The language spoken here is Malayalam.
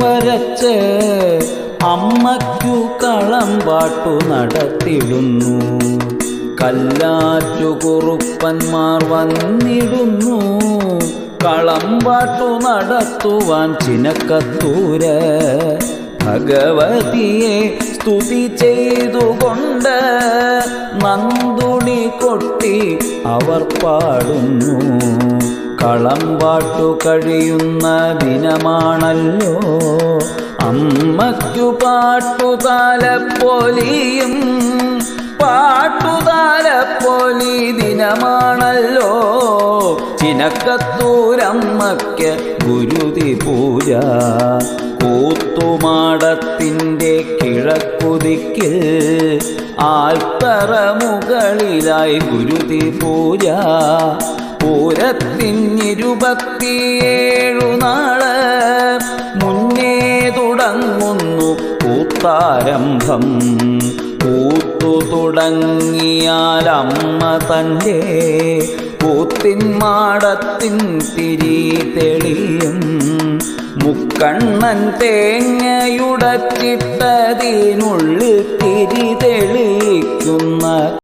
വരച്ച് അമ്മയ്ക്കു കളംപാട്ടു നടത്തിടുന്നു. കല്ലാറ്റുകുറുപ്പന്മാർ വന്നിടുന്നു കളംപാട്ടു നടത്തുവാൻ ചിനക്കത്തൂര്. ഭഗവതിയെ സ്തുതി ചെയ്തുകൊണ്ട് നന്ദുണി കൊട്ടി അവർ പാടുന്നു. കളംപാട്ടു കഴിയുന്ന ദിനമാണല്ലോ അമ്മയ്ക്കു പാട്ടുതാലപ്പൊലിയും. പാട്ടുതാലപ്പൊലി ദിനമാണല്ലോ ചിനക്കത്തൂരമ്മയ്ക്ക് ഗുരുതി പൂജ. കൂത്തുമാടത്തിൻ്റെ കിഴക്കുദിക്കിൽ ആൽത്തറ മുകളിലായി ഗുരുതി പൂജ. പൂരത്തിന് 27 നാള് മുന്നേ തുടങ്ങുന്നു കൂത്താരംഭം. കൂത്തു തുടങ്ങിയാൽ അമ്മ തൻ്റെ കൂത്തിൻ മാടത്തിൻ തിരി തെളിയും. മുക്കണ്ണൻ തേങ്ങയുടച്ചിട്ടതിനുള്ളിൽ തിരി തെളിയിക്കുന്ന